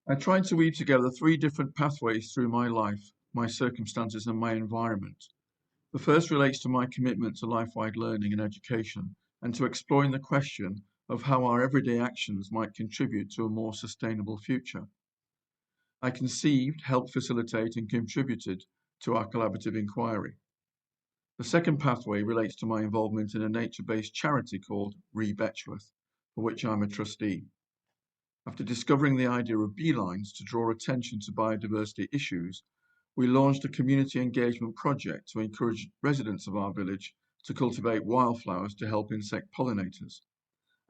I tried to weave together three different pathways through my life, my circumstances, and my environment. The first relates to my commitment to life-wide learning and education, and to exploring the question of how our everyday actions might contribute to a more sustainable future. I conceived, helped facilitate, and contributed to our collaborative inquiry. The second pathway relates to my involvement in a nature-based charity called Betchworth, for which I'm a trustee. After discovering the idea of beelines to draw attention to biodiversity issues, we launched a community engagement project to encourage residents of our village to cultivate wildflowers to help insect pollinators.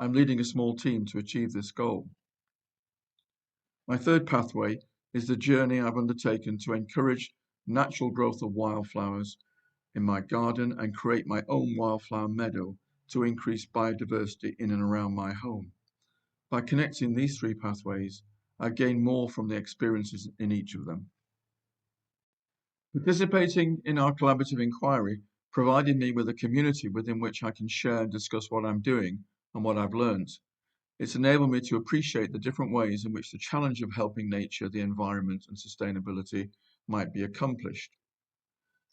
I'm leading a small team to achieve this goal. My third pathway is the journey I've undertaken to encourage natural growth of wildflowers in my garden and create my own wildflower meadow to increase biodiversity in and around my home. By connecting these three pathways, I gain more from the experiences in each of them. Participating in our collaborative inquiry provided me with a community within which I can share and discuss what I'm doing and what I've learned. It's enabled me to appreciate the different ways in which the challenge of helping nature, the environment, and sustainability might be accomplished.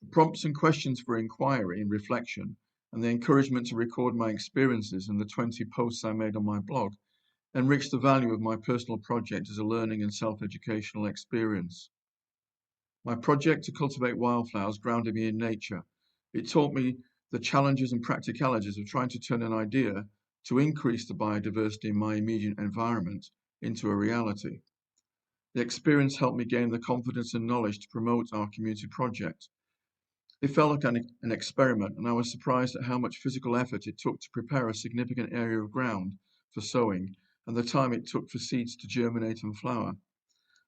The prompts and questions for inquiry and reflection, and the encouragement to record my experiences in the 20 posts I made on my blog, enriched the value of my personal project as a learning and self-educational experience. My project to cultivate wildflowers grounded me in nature. It taught me the challenges and practicalities of trying to turn an idea to increase the biodiversity in my immediate environment into a reality. The experience helped me gain the confidence and knowledge to promote our community project. It felt like an experiment, and I was surprised at how much physical effort it took to prepare a significant area of ground for sowing and the time it took for seeds to germinate and flower.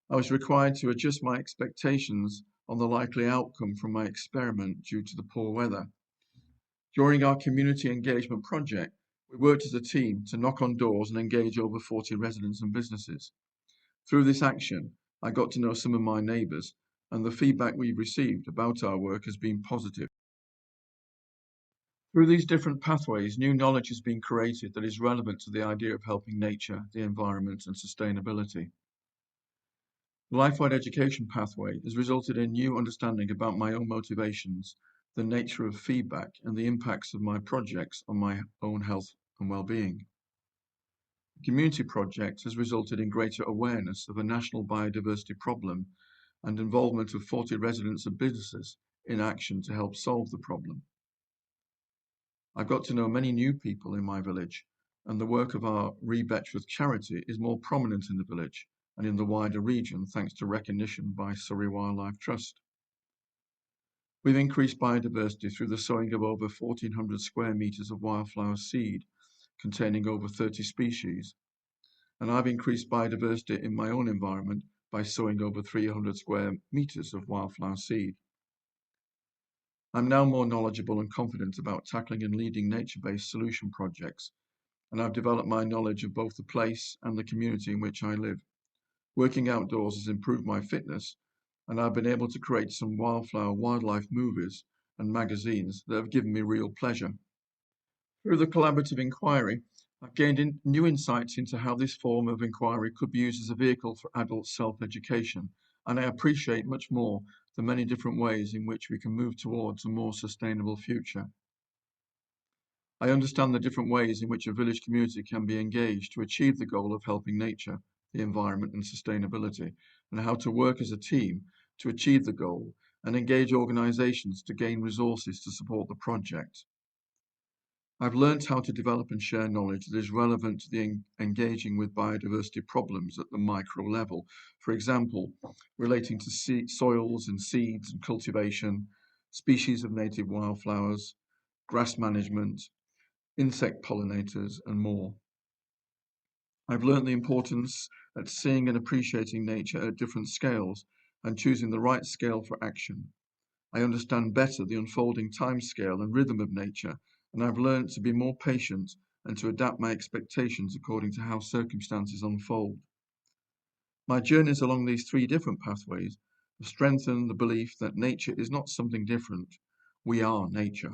I was required to adjust my expectations on the likely outcome from my experiment due to the poor weather. During our community engagement project, we worked as a team to knock on doors and engage over 40 residents and businesses. Through this action, I got to know some of my neighbours, and the feedback we've received about our work has been positive. Through these different pathways, new knowledge has been created that is relevant to the idea of helping nature, the environment, and sustainability. The Lifewide Education pathway has resulted in new understanding about my own motivations, the nature of feedback, and the impacts of my projects on my own health and well-being. The community project has resulted in greater awareness of a national biodiversity problem and involvement of 40 residents and businesses in action to help solve the problem. I've got to know many new people in my village, and the work of our Betchworth charity is more prominent in the village and in the wider region thanks to recognition by Surrey Wildlife Trust. We've increased biodiversity through the sowing of over 1,400 square metres of wildflower seed containing over 30 species, and I've increased biodiversity in my own environment by sowing over 300 square metres of wildflower seed. I'm now more knowledgeable and confident about tackling and leading nature-based solution projects, and I've developed my knowledge of both the place and the community in which I live. Working outdoors has improved my fitness, and I've been able to create some wildlife movies and magazines that have given me real pleasure. Through the collaborative inquiry, I've gained new insights into how this form of inquiry could be used as a vehicle for adult self-education, and I appreciate much more the many different ways in which we can move towards a more sustainable future. I understand the different ways in which a village community can be engaged to achieve the goal of helping nature, the environment, and sustainability, and how to work as a team to achieve the goal and engage organisations to gain resources to support the project. I've learned how to develop and share knowledge that is relevant to the engaging with biodiversity problems at the micro level, for example, relating to soils and seeds and cultivation, species of native wildflowers, grass management, insect pollinators, and more. I've learned the importance at seeing and appreciating nature at different scales and choosing the right scale for action. I understand better the unfolding time scale and rhythm of nature, and I've learned to be more patient and to adapt my expectations according to how circumstances unfold. My journeys along these three different pathways have strengthened the belief that nature is not something different. We are nature.